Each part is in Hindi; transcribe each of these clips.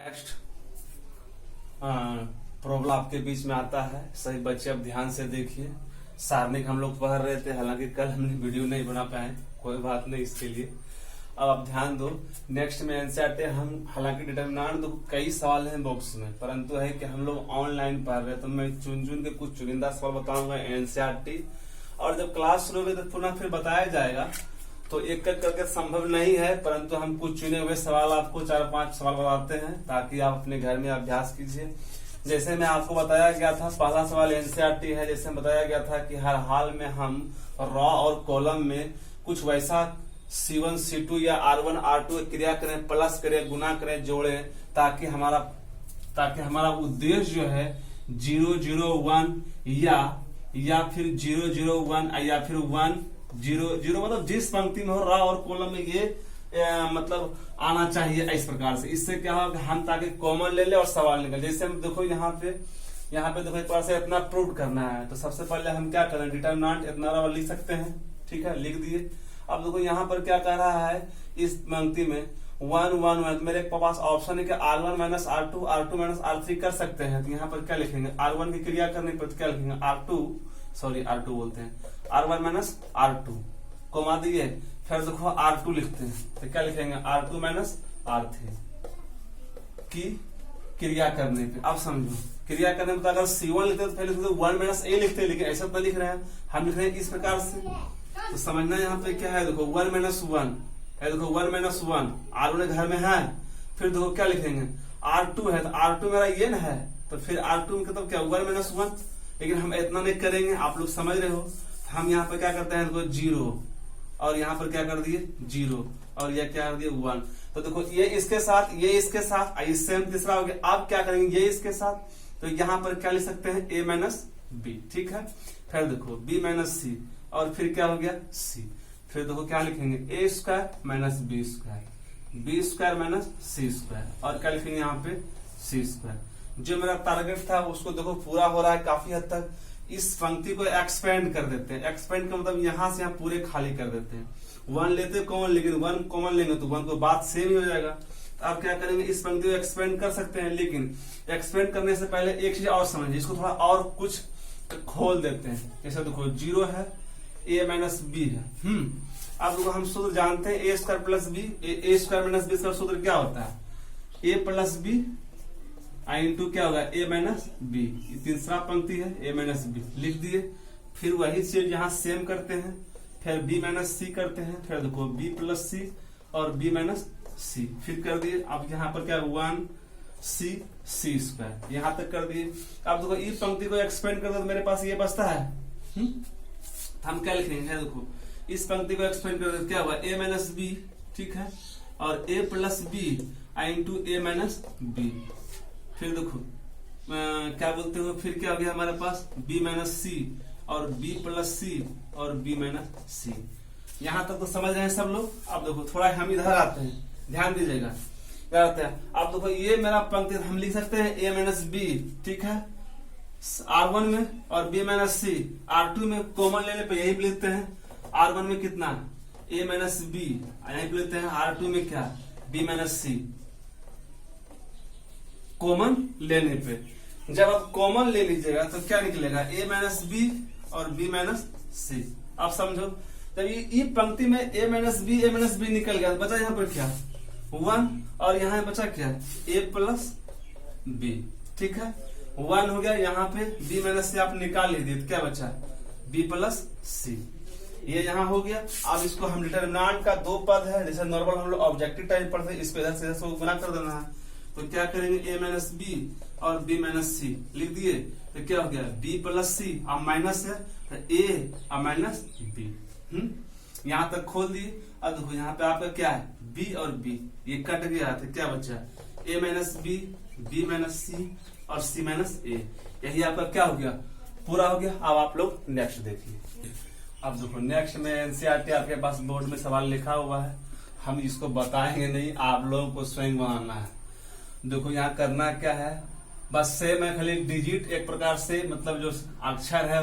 नेक्स्ट प्रॉब्लम आपके बीच में आता है। सही बच्चे अब ध्यान से देखिए। सारणी हम लोग पढ़ रहे थे, हालांकि कल हमने वीडियो नहीं बना पाए, कोई बात नहीं इसके लिए। अब आप ध्यान दो। नेक्स्ट में एनसीईआरटी हम हालांकि डिटरमिनेंट तो कई सवाल हैं बॉक्स में, परंतु है कि हम लोग ऑनलाइन पढ़ रहे हैं तो मैं चुन के कुछ चुनिंदा सवाल बताऊंगा एनसीईआरटी, और जब क्लास शुरू होगी तो पुनः फिर बताया जाएगा। तो एक एक करके संभव नहीं है, परंतु हम कुछ चुने हुए सवाल आपको 4-5 सवाल बताते हैं ताकि आप अपने घर में अभ्यास कीजिए। जैसे मैं आपको बताया गया था, पहला सवाल एनसीईआरटी है। जैसे बताया गया था कि हर हाल में हम रॉ और कॉलम में कुछ वैसा C1 C2 या R1 R2 क्रिया करें, प्लस करें, गुना करें, जोड़ें, ताकि हमारा उद्देश्य जो है 001 या फिर 001 या फिर 100, मतलब जिस पंक्ति में हो रॉ और कॉलम में ये मतलब आना चाहिए इस प्रकार से। इससे क्या होगा, हम ताकि कॉमन ले ले और सवाल निकल। जैसे हम देखो यहाँ पे देखो एक बार से इतना प्रूव करना है, तो सबसे पहले हम क्या करें, डिटरमिनेंट इतना रॉ लिख सकते हैं। ठीक है, लिख दिए। अब देखो यहाँ पर क्या कह रहा है, इस पंक्ति में 1 1 1, मेरे पास ऑप्शन है कि R1 minus R2 R2 minus R3 कर सकते हैं। तो यहाँ पर क्या लिखेंगे, R1 की क्रिया करने पर क्या लिखेंगे, R2 बोलते हैं, R1 माइनस R2 कोमा दिए, फिर देखो R2 लिखते हैं तो क्या लिखेंगे, R2 माइनस R3 की क्रिया करने पे। अब समझो, क्रिया करने पे अगर C1 लिखते तो पहले 1 माइनस A लिखते, लेकिन ऐसा तो लिख रहे हैं, हम लिख रहे हैं इस प्रकार से। तो समझना यहाँ पे क्या है, देखो 1 माइनस 1 है, देखो 1 माइनस 1 R1 घर में है। फिर देखो क्या लिखेंगे, R2 है, तो R2 मेरा ये न है, तो फिर R2 मतलब क्या 1 माइनस 1, लेकिन हम इतना नहीं करेंगे, आप लोग समझ रहे हो। हम यहाँ पर क्या करते हैं, देखो 0, और यहाँ पर क्या कर दिए 0, और यह क्या कर दिए 1। तो देखो ये इसके साथ, ये इसके साथ, इससे हम तीसरा हो गया। अब क्या करेंगे, ये इसके साथ, तो यहाँ पर क्या लिख सकते हैं, A माइनस B। ठीक है, फिर देखो B माइनस C, और फिर क्या हो गया C। फिर देखो क्या लिखेंगे, A square minus B square, B square minus C square, और क्या लिखेंगे यहाँ पे C स्क्वायर। जो मेरा टारगेट था उसको देखो पूरा हो रहा है काफी हद तक। इस पंक्ति को एक्सपेंड कर देते हैं। एक्सपेंड का मतलब यहाँ से यहाँ पूरे खाली कर देते हैं। 1 लेते कॉमन, लेकिन 1 कॉमन लेंगे तो 1 को बात सेम ही हो जाएगा। तो आप क्या करेंगे, इस पंक्ति को एक्सपेंड कर सकते हैं, लेकिन एक्सपेंड करने से पहले एक चीज और समझिए, इसको थोड़ा और कुछ खोल देते हैं। जैसे देखो 0 है, A माइनस B है। अब देखो हम सूत्र जानते हैं, A square plus B, A square minus B square सूत्र क्या होता है, A प्लस B इंटू क्या होगा, A माइनस B। तीसरा पंक्ति है, A माइनस B लिख दिए। फिर वही चीज यहाँ सेम करते हैं, फिर B माइनस C करते हैं, फिर देखो B प्लस C और B माइनस C, फिर कर दिए। अब यहाँ पर क्या 1C स्क्वायर यहाँ तक कर दिए। अब देखो इस पंक्ति को एक्सपेंड कर दो तो मेरे पास ये बचता है। हम क्या लिखेंगे, देखो इस पंक्ति को एक्सपेंड कर दो, क्या हुआ A माइनस B। ठीक है, और A plus B into A minus B। फिर देखो क्या बोलते हो, फिर क्या हो गया हमारे पास B माइनस C और B प्लस C और B माइनस C। यहाँ तक तो समझ रहे हैं सब लोग। अब देखो थोड़ा हम इधर आते हैं, ध्यान दीजिएगा क्या होता है। अब देखो ये मेरा पंक्ति हम लिख सकते हैं A माइनस B। ठीक है, R1 में और B माइनस C, R2 में कॉमन लेने पे यही लिखते हैं। R1 में कितना A माइनस B, यही लिखते हैं। R2 में क्या B माइनस C, कॉमन लेने पे। जब आप कॉमन ले लीजिएगा तो क्या निकलेगा, A माइनस B और B माइनस C। आप समझो, जब ये पंक्ति में A माइनस B निकल गया, बचा यहाँ पर क्या 1, और यहाँ बचा क्या A प्लस B। ठीक है, 1 हो गया, यहाँ पे B माइनस C आप निकाल लीजिए तो क्या बचा B प्लस C, ये यहाँ हो गया। अब इसको हम डिटरमिनेंट का 2 पद है, जैसे नॉर्मल हम लोग ऑब्जेक्टिव टाइप पढ़ते हैं, इस पे इधर से गुना कर देना है। तो क्या करेंगे, A माइनस B और B माइनस C लिख दिए, तो क्या हो गया B प्लस C, अब माइनस है तो A और माइनस B। यहाँ तक खोल दिए। अब देखो यहाँ पे आपका क्या है B और B, ये कट गया तो क्या बचा A minus B, B minus C और C माइनस A। यही आपका क्या हो गया, पूरा हो गया। अब आप लोग नेक्स्ट देखिए। अब देखो नेक्स्ट में एनसीईआरटी आपके पास बोर्ड में सवाल लिखा हुआ है, हम इसको बताएंगे नहीं, आप लोगों को स्वयं बनाना है। देखो यहाँ करना क्या है, बस सेम है, खाली डिजिट एक प्रकार से मतलब जो अक्षर है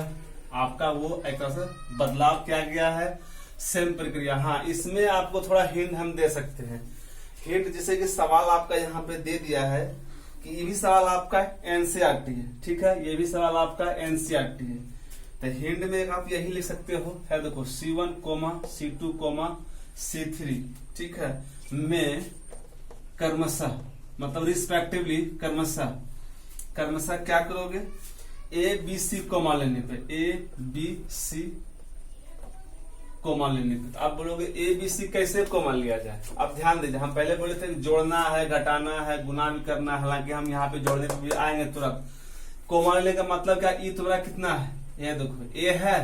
आपका वो एक तरह से बदलाव किया गया है। सेम प्रक्रिया। हाँ, इसमें आपको थोड़ा हिंट हम दे सकते हैं। हिंट जैसे कि सवाल आपका यहाँ पे दे दिया है कि ये भी सवाल आपका एनसीईआरटी है, ठीक है, ये भी सवाल आपका एनसीईआरटी है। तो हिंट में आप यही लिख सकते हो, है देखो C1, C2, C3, ठीक है, में क्रमशः मतलब रिस्पेक्टिवली क्रमशः क्या करोगे, ABC कोमा लेने पे, ABC कोमा लेने पे आप बोलोगे ABC कैसे कोमा लिया जाए। अब ध्यान दीजिए, हम पहले बोले थे जोड़ना है, घटाना है, गुना भी करना है, हालांकि हम यहाँ पे जोड़ने पे भी आएंगे तुरंत। कोमा लेने का मतलब क्या, ई तुम्हारा कितना है, ये देखो ए है,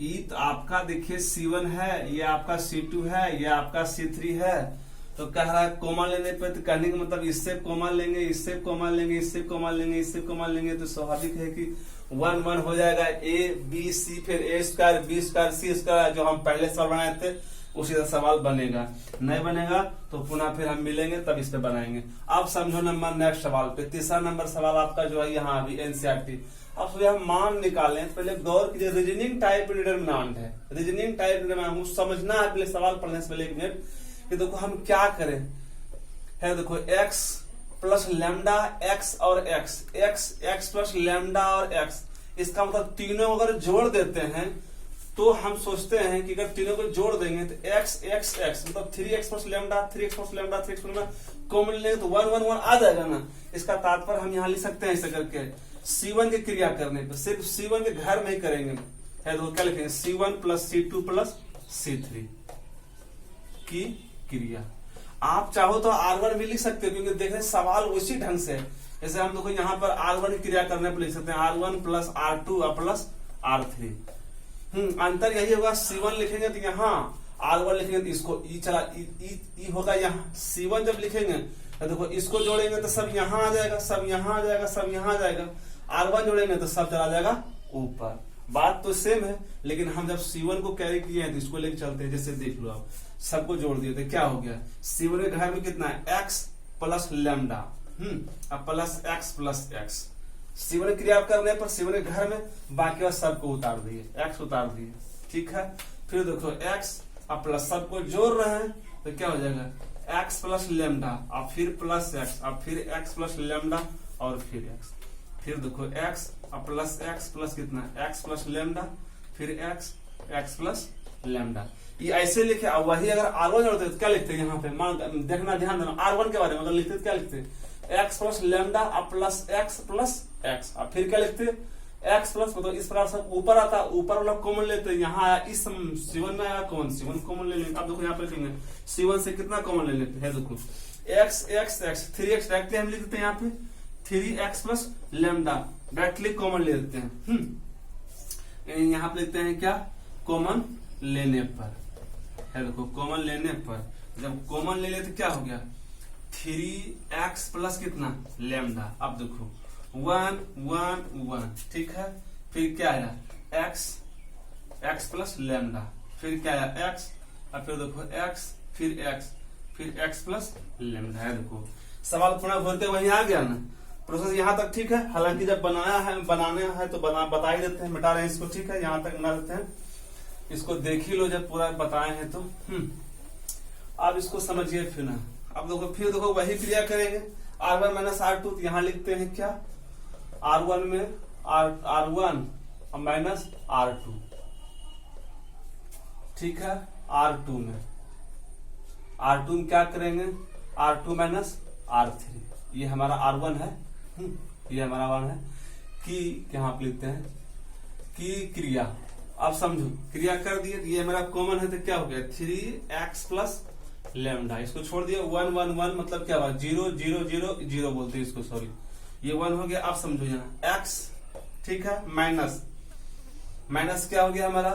ई तो आपका देखिए C1 है, ये आपका C2 है, ये आपका C3 है। तो कह रहा है कोमा लेने पे, तो कहने का मतलब इससे कोमा लेंगे, इससे कोमा लेंगे, इससे कोमा लेंगे, इससे कोमा लेंगे, तो स्वाभाविक है कि 1 1 हो जाएगा, ABC फिर A² B² C² जो हम पहले सवाल बनाए थे उसी तरह सवाल बनेगा। नहीं बनेगा तो पुनः फिर हम मिलेंगे तब इस पे बनाएंगे। अब समझो नंबर नेक्स्ट सवाल पे, तीसरा नंबर सवाल आपका जो है यहाँ अभी एनसीईआरटी। अब हम मान निकालें, पहले गौर कीजिए, रीजनिंग टाइप डिटरमिनेंट है, रीजनिंग टाइप डिटरमिनेंट समझना है पहले सवाल पढ़ने से पहले 1 मिनट कि देखो हम क्या करें, है देखो x प्लस लैम्डा x और x प्लस लैम्डा और x, इसका मतलब तीनों अगर जोड़ देते हैं तो हम सोचते हैं कि अगर तीनों को जोड़ देंगे तो x मतलब 3x plus lambda 3x plus lambda 3x plus lambda common लेंगे तो 1 1 1 आ जाएगा ना। इसका तात्पर्य हम यहाँ लिख सकते हैं ऐसे करके, C1 की क्रिया करने पर सिर्फ C1 के घर में ही करेंगे, है तो क्या लिखेंगे, C1 plus C2 plus C3 की क्रिया। आप चाहो तो R1 भी लिख सकते हो, क्योंकि देखें सवाल उसी ढंग से, जैसे हम देखो यहाँ पर R1 की क्रिया करने पर लिख सकते हैं R1 plus R2 plus R3। अंतर यही होगा, C1 लिखेंगे तो यहाँ R1 लिखेंगे तो इसको ई होगा यहाँ, C1 जब लिखेंगे तो देखो इसको जोड़ेंगे तो सब यहाँ आ जाएगा, सब यहाँ आ जाएगा, सब यहाँ आ जाएगा, R1 जोड़ेंगे तो सब चला जाएगा ऊपर। बात तो सेम है, लेकिन हम जब C1 को कैरी किए हैं तो इसको लेके चलते हैं। जैसे देख लो आप, सबको जोड़ दिए तो क्या हो गया, C1 के घर में कितना है, x प्लस लैम्डा अब प्लस x, C1 क्रिया करने पर C1 के घर में बाकी और सबको उतार दिए, x उतार दिए, ठीक है। फिर देखो x अब प्लस सबको जोड़ रहे हैं तो क्या हो जाएगा, x प्लस लैम्डा, अब फिर प्लस x, अब फिर x प्लस लैम्डा और फिर x, फिर देखो x अब प्लस x प्लस कितना, x प्लस लैम्डा फिर x प्लस लैम्डा। ये ऐसे लिखे। अब वही अगर R1 जोड़ते तो क्या लिखते हैं यहाँ पे, मान देखना, ध्यान देना, R1 के बारे में अगर लिखते तो क्या लिखते, x प्लस लैम्डा अब प्लस x, अब फिर क्या लिखते, x प्लस मतलब इस प्रकार से ऊपर आता, ऊपर वाला कॉमन लेते, यहाँ आया इस C1 में आया कॉमन, C1 कॉमन ले लेंगे। अब देखो यहाँ पे लिखेंगे C1 से कितना कॉमन ले लेते हैं, देखो x 3x डायरेक्टली हम लिख देते हैं यहाँ पे 3x plus lambda, directly common ले लेते हैं। यहाँ पे लिखते हैं क्या, कॉमन लेने पर, है देखो कॉमन लेने पर, जब कॉमन ले लेते क्या हो गया, 3x प्लस कितना लैम्डा। अब देखो 1 1 1, ठीक है, फिर क्या आया x प्लस लैम्डा, फिर क्या आया x, अब फिर देखो x फिर x प्लस लैम्डा, है देखो सवाल पूरा भरते वही आ गया ना। प्रोसेस यहाँ तक ठीक है, हालांकि जब बनाने है तो बता ही देते हैं, मिटा रहे हैं इसको, ठीक है, यहाँ तक बना देते हैं, इसको देख ही लो जब पूरा बताए हैं तो। अब इसको समझिए फिर ना। अब देखो वही क्रिया करेंगे, R1 माइनस R2, तो यहाँ लिखते हैं क्या, R1 में R1 माइनस R2, ठीक है, R2 में क्या करेंगे, R2 माइनस R3, ये हमारा R1 है, ये हमारा R1 है कि यहाँ पे लिखते हैं कि क्रिया। अब समझो क्रिया कर दिए, ये मेरा कॉमन है तो क्या हो गया, 3x प्लस लैम्डा, इसको छोड़ दिया 1 1 1 मतलब क्या हुआ, 0 0 0 0 बोलते हैं इसको, सॉरी ये 1 हो गया। अब समझो यहाँ x, ठीक है, माइनस क्या हो गया हमारा,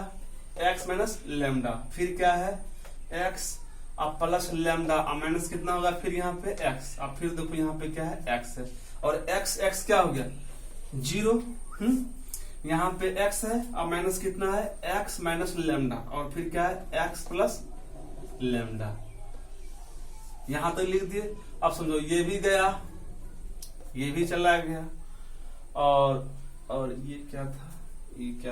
x माइनस लैम्डा, फिर क्या है x अब प्लस लैम्डा, अब माइनस कितना होगा फिर यहाँ पे x, अब फिर देखो यहाँ पे क्या है x है, और x क्या हो गया 0, यहाँ पे x है, अब माइनस कितना है x माइनस लैम्डा, और फिर क्या है x प्लस लैम्डा, यहां तक लिख दिए। अब समझो ये भी गया, ये भी चला गया, और ये क्या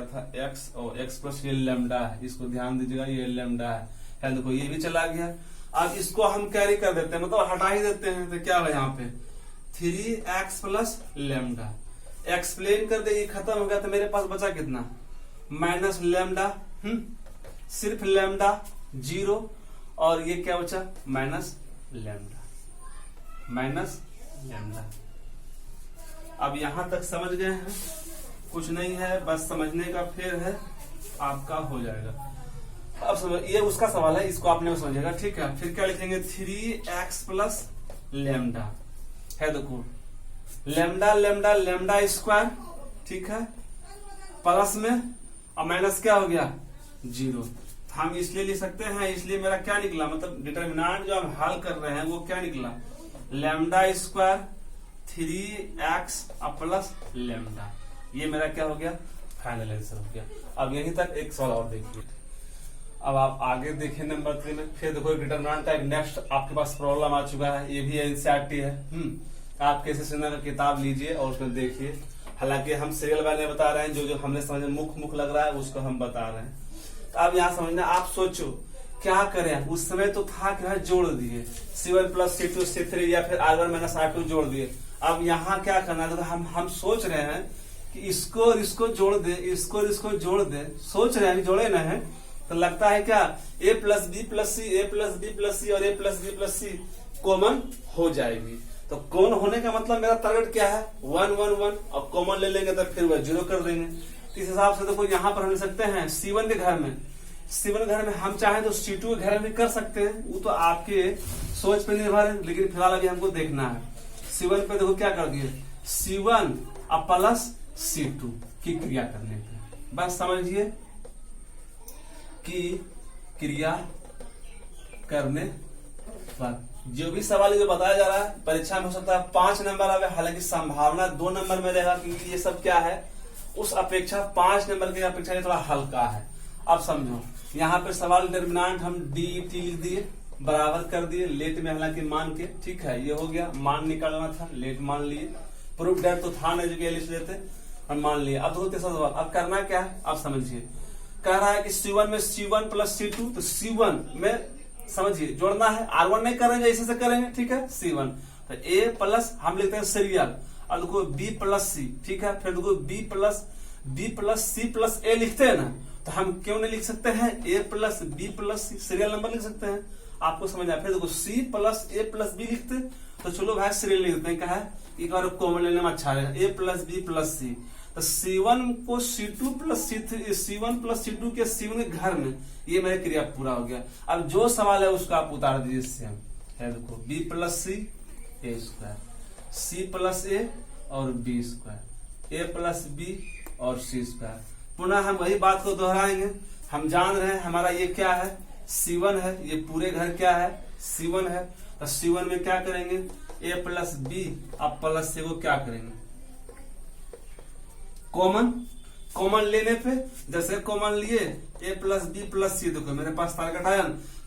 था x, और x प्लस ये लैम्डा है, इसको ध्यान दीजिएगा, ये लैम्डा है, देखो ये भी चला गया। अब इसको हम कैरी कर देते हैं, मतलब हटा ही देते हैं, तो क्या होगा यहाँ पे 3x प्लस लेमडा। एक्सप्लेन कर दे, ये खत्म हो गया, तो मेरे पास बचा कितना माइनस लेमडा, सिर्फ लेमडा 0, और ये क्या बचा माइनस लेमडा, माइनस लेमडा। अब यहां तक समझ गए हैं, कुछ नहीं है, बस समझने का फेर है, आपका हो जाएगा। अब समझ, ये उसका सवाल है, इसको आपने समझेगा, ठीक है। फिर क्या लिखेंगे 3x प्लस लेमडा है, देखो लेमडा लेमडा लेमडा स्क्वायर, ठीक है, प्लस में और माइनस क्या हो गया 0। हम इसलिए लिख सकते हैं, इसलिए मेरा क्या निकला, मतलब डिटर्मिनेंट जो हम हल कर रहे हैं वो क्या निकला lambda square 3x plus lambda. ये मेरा क्या हो गया फाइनल आंसर हो गया। अब यहीं तक एक सवाल और देखिए। अब आप आगे देखिए नंबर 3 में, फिर देखो डिटरमिनेंट का एक नेक्स्ट आपके पास प्रॉब्लम आ चुका है, ये भी एनसीईआरटी है। आप कैसे सुना का किताब लीजिए और उसमें देखिए। हालांकि हम सीरियल वाले बता रहे हैं, जो जो हमने समझ मुख लग रहा है उसको हम बता रहे हैं। तो अब यहाँ समझना, आप सोचो क्या करें, उस समय तो था कि भाई जोड़ दिए C1 प्लस C2 C3 या फिर R1 माइनस R2 जोड़ दिए। अब यहाँ क्या करना है, तो हम सोच रहे हैं कि इसको और इसको जोड़ दे, इसको और इसको जोड़ दे, सोच रहे हैं, जोड़े न है तो लगता है क्या A plus B plus C, A plus B plus C और A plus B plus C common हो जाएगी। तो कॉमन होने का मतलब मेरा टारगेट क्या है 1 1 1, और कॉमन ले लेंगे तो फिर वह 0 कर देंगे। इस हिसाब से देखो यहाँ पर हम ले सकते हैं C1 के घर में, C1 के घर में हम चाहें तो C2 के घर में कर सकते हैं, वो तो आपके सोच पे निर्भर है, लेकिन फिलहाल अभी हमको देखना है। C1 पे देखो क्या कर दिए C1 प्लस C2 की क्रिया करने पे, बस समझिए कि क्रिया करने पर जो भी सवाल जो बताया जा रहा है परीक्षा में हो सकता है 5 नंबर आवे, हालांकि संभावना 2 नंबर में रहेगा, क्योंकि ये सब क्या है उस अपेक्षा 5 नंबर की अपेक्षा ये थोड़ा हल्का है। अब समझो यहाँ पे सवाल डिटरमिनेंट हम डी टी लिख दिए, बराबर कर दिए लेट में हालांकि मान के, ठीक है, ये हो गया, मान निकालना था लेट मान लिए, प्रूफ डेट तो था नहीं जो लिख लेते और मान लिए। अब देखो तीसरा सवाल, अब करना क्या है आप समझिए, कह रहा है कि C1 में C1 प्लस C2, तो C1 में समझिए जोड़ना है, R1 नहीं करेंगे, इसी से करेंगे, ठीक है, C1 तो A प्लस हम लिखते हैं सीरियल, और देखो B प्लस C, ठीक है, फिर देखो B plus C plus A लिखते हैं ना, तो हम क्यों नहीं लिख सकते हैं A plus B plus C, serial number लिख सकते हैं, आपको समझ आया। फिर देखो C plus A plus B लिखते, तो चलो भाई सीरियल लिखते हैं, क्या है एक बार कॉमन लेने में अच्छा है, A plus B plus C, तो C1 को C2 plus C3, C1 plus C2 के C1 के घर में, ये मेरा क्रिया पूरा हो गया। अब जो सवाल है उसका आप उतार दीजिए इससे, हम है देखो B plus C A square, C plus A और B square, A plus B और C स्क्वायर। पुनः हम वही बात को दोहराएंगे, हम जान रहे हैं हमारा ये क्या है C1 है, ये पूरे घर क्या है C1 है, तो C1 में क्या करेंगे A प्लस B, अब प्लस C को क्या करेंगे कॉमन लेने पे, जैसे कॉमन लिए A प्लस बी प्लस सी, देखो मेरे पास टारगेट आया,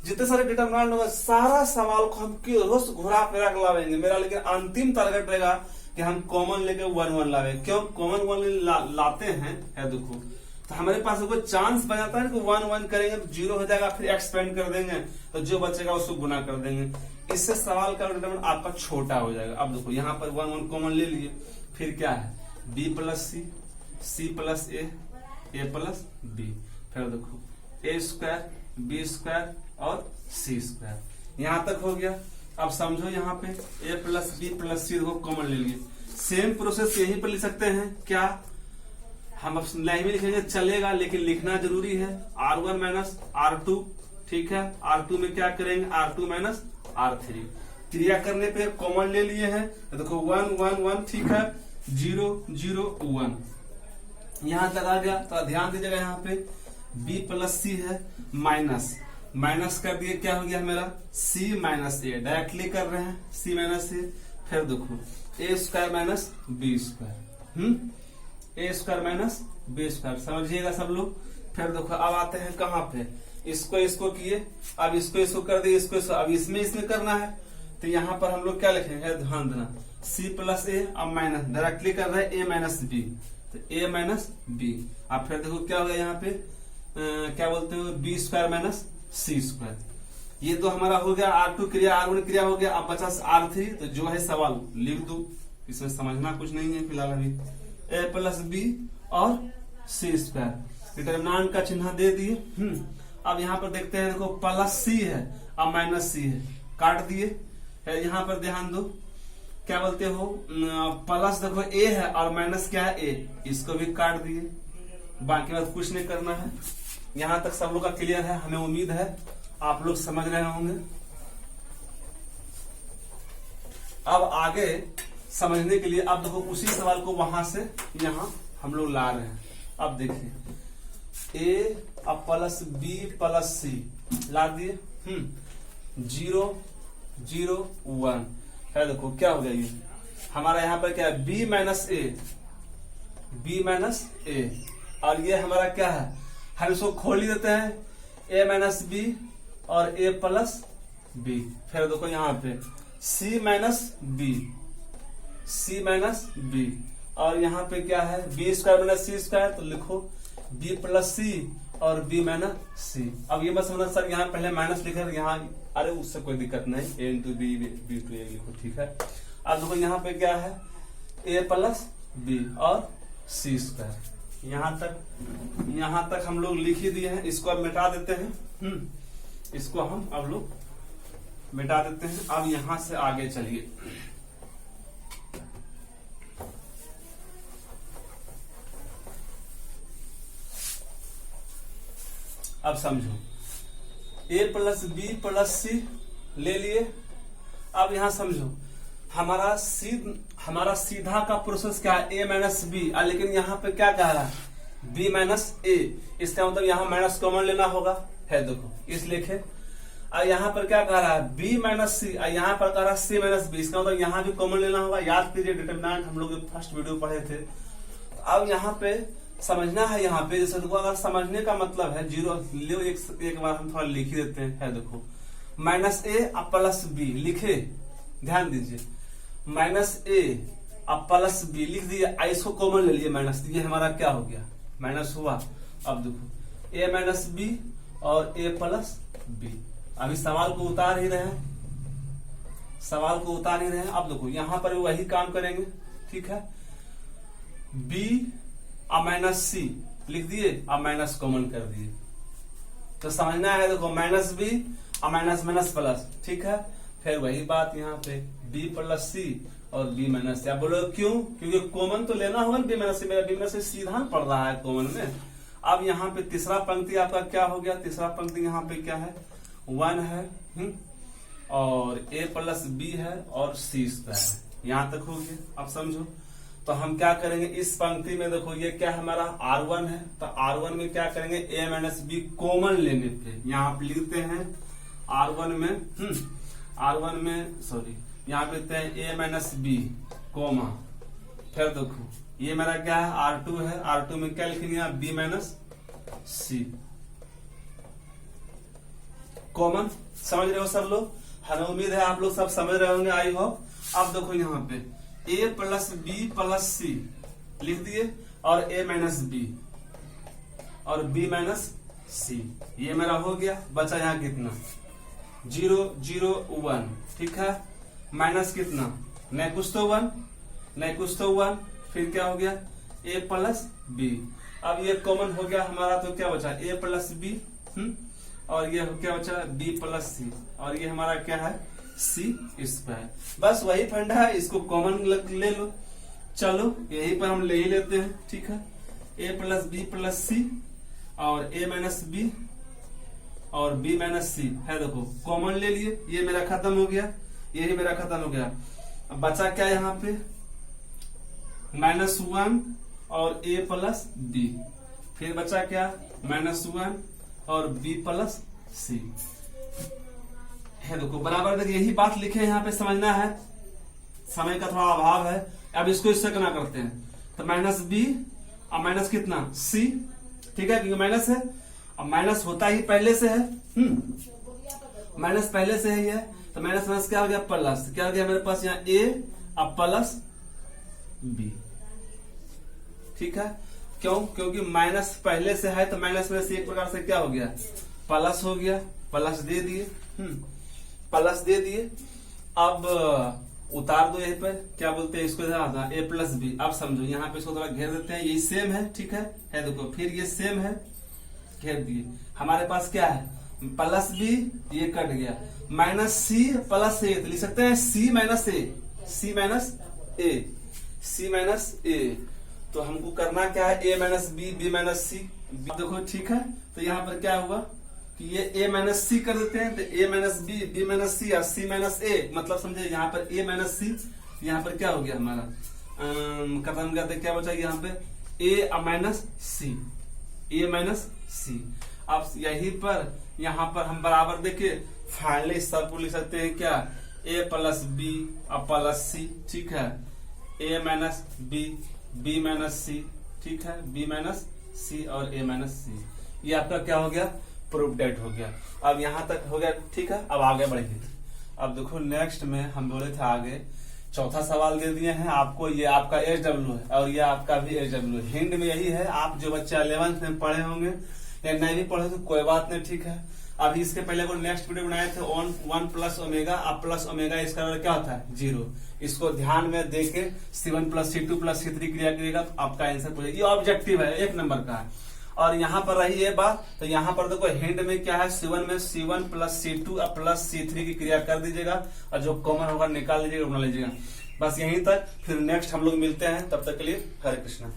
जितने सारे डिटरमिनेंट होगा सारा सवाल को हम रोज घुरा फिरा के लावेंगे, मेरा लेकिन अंतिम टारगेट रहेगा कि हम कॉमन लेके 1 1 लावे। क्यों कॉमन 1 लाते हैं है देखो, तो हमारे पास कोई चांस बन जाता है कि 1 1 करेंगे तो 0 हो जाएगा, फिर एक्सपेंड कर देंगे तो जो बचेगा उसको गुना कर देंगे, इससे सवाल का डिटरमिनेंट आपका छोटा हो जाएगा। अब देखो यहाँ पर 1 1 कॉमन ले लिए, फिर क्या है B plus C, C plus A plus B, फिर देखो A स्क्वायर B स्क्वायर और C स्क्वायर, यहाँ तक हो गया। अब समझो यहाँ पे A plus B plus C को कॉमन ले लिए, सेम प्रोसेस यहीं पर लिख सकते हैं, क्या हम अब नहीं भी लिखेंगे चलेगा, लेकिन लिखना जरूरी है R1 माइनस R2, ठीक है, R2 में क्या करेंगे R2 माइनस R3, क्रिया करने पे कॉमन ले लिए हैं, तो देखो 1 1 1, ठीक है, 0 0 1, यहां तक आ गया। तो ध्यान दीजिएगा यहाँ पे B प्लस C है, माइनस कर दिए, क्या हो गया मेरा C माइनस A, डायरेक्टली कर रहे हैं C माइनस A, फिर देखो A square minus B square, A square minus B square, समझिएगा सब लोग। फिर देखो अब आते हैं कहाँ पे, इसको किए, अब इसको कर दिए, इसको अब इसमें करना है, तो यहाँ पर हम लोग क्या लिखेंगे ध्यान देना, C प्लस A, अब माइनस डायरेक्टली कर रहे हैं A माइनस B, तो A माइनस B, अब फिर देखो क्या हो गया यहाँ पे क्या बोलते हो B square minus C square, ये तो हमारा हो गया R2 क्रिया, R1 क्रिया हो गया। अब बचा R3, तो जो है सवाल लिख दो, इसमें समझना कुछ नहीं है फिलहाल अभी। a प्लस बी और सी स्क्वायर, डिटरमिनेंट का चिन्ह दे दिए। अब यहाँ पर देखते हैं, देखो प्लस सी है और माइनस सी है, काट दिए। यहाँ पर ध्यान दो, क्या बोलते हो, प्लस देखो a है और माइनस क्या है a, इसको भी काट दिए। बाकी बात कुछ नहीं करना है। यहाँ तक सब लोग का क्लियर है, हमें उम्मीद है आप लोग समझ रहे होंगे। अब आगे समझने के लिए अब देखो उसी सवाल को वहां से यहाँ हम लोग ला रहे हैं। अब देखिए a अब प्लस बी प्लस सी ला दिए, 0 0 1 है। देखो क्या हो गया, ये हमारा यहाँ पर क्या है, b माइनस ए, और ये हमारा क्या है, हम इसको खोल ही देते हैं, a माइनस बी और a प्लस बी। फिर देखो यहाँ पे c माइनस बी और यहाँ पे क्या है, बी स्क्वायर माइनस सी स्क्वायर, तो लिखो b प्लस सी और b माइनस सी। अब ये मत समझना सर यहाँ पहले माइनस लिखे यहाँ, अरे उससे कोई दिक्कत नहीं, a into B B to A लिखो, ठीक है। अब देखो यहाँ पे क्या है, a प्लस बी और सी स्क्वायर। यहाँ तक हम लोग लिख ही दिए हैं, इसको अब मिटा देते हैं। इसको हम अब लोग मिटा देते हैं। अब यहां से आगे चलिए, अब समझो, a प्लस बी प्लस सी ले लिए। अब यहां समझो, हमारा सीधा का प्रोसेस क्या है, a माइनस बी, लेकिन यहाँ पे क्या कह रहा है, b माइनस ए। इसका मतलब यहाँ माइनस कॉमन लेना होगा, है देखो इस लेखे। और यहाँ पर क्या कह रहा है, b माइनस सी, यहाँ पर कह रहा है c माइनस बी, इसका मतलब यहाँ भी कॉमन लेना होगा। याद कीजिए डिटरमिनेंट हम लोग फर्स्ट वीडियो पढ़े थे। तो अब यहाँ पे समझना है, यहाँ पे जैसे देखो, अगर समझने का मतलब है 0 ले, एक बार हम थोड़ा लिख ही देते हैं। है देखो माइनस ए अब प्लस बी लिखे, ध्यान दीजिए, माइनस ए अब प्लस बी लिख दिए, इसको कॉमन ले लिए माइनस, ये हमारा क्या हो गया, माइनस हुआ। अब देखो a माइनस बी और a प्लस बी। अभी सवाल को उतार ही रहे हैं, अब देखो यहाँ पर वही काम करेंगे, ठीक है। b अब माइनस सी लिख दिए, अब माइनस कॉमन कर दिए, तो समझना है। देखो माइनस बी अब माइनस माइनस प्लस, ठीक है। फिर वही बात यहाँ पे b प्लस सी और b माइनस सी। आप बोलो क्यों, क्योंकि कॉमन तो लेना होगा b माइनस सी, मेरा b माइनस सी सीधा पड़ रहा है कॉमन में। अब यहाँ पे तीसरा पंक्ति आपका क्या हो गया, तीसरा पंक्ति यहाँ पे क्या है, 1 है, और a प्लस बी है और c स्क्वायर है। यहाँ तक हो गया। अब समझो, तो हम क्या करेंगे, इस पंक्ति में देखो ये क्या हमारा R1 है, तो R1 में क्या करेंगे, a माइनस बी कॉमन लेने पे यहाँ पे लिखते हैं R1 में सॉरी, यहाँ पे लिखते हैं a माइनस बी कोमा, फिर देखो ये मेरा क्या है, R2 है, R2 में क्या लिखेंगे आप, b माइनस सी कॉमन। समझ रहे हो सब लोग, हमें उम्मीद है आप लोग सब समझ रहे होंगे, आई होप। अब देखो यहाँ पे a प्लस बी प्लस सी लिख दिए और a माइनस बी और b माइनस सी, ये मेरा हो गया। बचा यहाँ कितना, 0 0 1, ठीक है। माइनस कितना, नहीं कुछ तो 1, फिर क्या हो गया, a प्लस बी। अब ये कॉमन हो गया हमारा, तो क्या बचा, a प्लस बी, और ये क्या बचा, b प्लस सी, और ये हमारा क्या है, c स्क्वायर। बस वही फंडा है, इसको कॉमन ले लो। चलो यही पर हम ले ही लेते हैं, ठीक है। a plus B plus C और a माइनस बी और b माइनस सी है, देखो कॉमन ले लिए, ये मेरा खत्म हो गया, यही मेरा खत्म हो गया। अब बचा क्या यहाँ पे, -1 और a प्लस बी, फिर बचा क्या, -1 और b प्लस सी है। देखो बराबर, देखिए यही बात लिखे यहाँ पे, समझना है, समय का थोड़ा अभाव है। अब इसको इससे क्या करते हैं, तो माइनस बी और माइनस कितना, सी, ठीक है, क्योंकि माइनस है। अब माइनस होता ही पहले से है, माइनस पहले से ही है, तो माइनस माइनस क्या हो गया, प्लस, क्या हो गया मेरे पास यहाँ a अब प्लस b, ठीक है। क्यों, क्योंकि माइनस पहले से है, तो माइनस में से एक प्रकार से क्या हो गया, प्लस हो गया, प्लस दे दिए। प्लस दे दिए। अब उतार दो यहीं पर, क्या बोलते हैं इसको, ए प्लस बी। अब समझो यहाँ पे इसको थोड़ा घेर देते हैं, यही सेम है, ठीक है देखो, फिर ये सेम है, घेर दिए। हमारे पास क्या है, प्लस बी, ये कट गया, माइनस सी प्लस ए, तो लिख सकते हैं सी माइनस ए, सी माइनस ए, सी माइनस ए। तो हमको करना क्या है, ए माइनस बी, बी माइनस सी। देखो ठीक है, तो यहाँ पर क्या हुआ कि ये ए माइनस सी कर देते हैं, तो ए माइनस बी, बी माइनस सी और सी माइनस ए, मतलब समझे यहाँ पर ए माइनस सी, यहाँ पर क्या हो गया हमारा, खत्म करते, क्या बचा यहाँ पे ए माइनस सी, ए माइनस सी। अब यहीं पर यहाँ पर हम बराबर देखिए, फाइनली सबको लिख सकते हैं क्या, ए प्लस बी और प्लस सी, ठीक है, ए माइनस बी, बी माइनस सी, ठीक है, बी माइनस सी और ए माइनस सी। ये आपका क्या हो गया, प्रूफ डेट हो गया। अब यहाँ तक हो गया, ठीक है। अब आगे बढ़िए। अब देखो नेक्स्ट में हम बोले थे आगे चौथा सवाल दे दिए हैं आपको, ये आपका SW है और ये आपका भी SW है। हिंट में यही है, आप जो बच्चे 11th में पढ़े होंगे या नहीं भी पढ़े तो कोई बात नहीं, ठीक है। अभी इसके पहले को नेक्स्ट वीडियो बनाए थे 1 प्लस ओमेगा, अब प्लस ओमेगा इसका क्या होता है 0। इसको ध्यान में देके C1 plus C2 plus C3 क्रिया करिएगा तो आपका आंसर हो जाएगा। ये ऑब्जेक्टिव है, 1 नंबर का है। और यहाँ पर रही ये बात, तो यहाँ पर देखो हिंट में क्या है, C1 में C1 plus C2 plus C3 की क्रिया कर दीजिएगा और जो कॉमन होगा निकाल लीजिएगा, बना लीजिएगा। बस यहीं तक, फिर नेक्स्ट हम लोग मिलते हैं, तब तक के लिए हरे कृष्णा।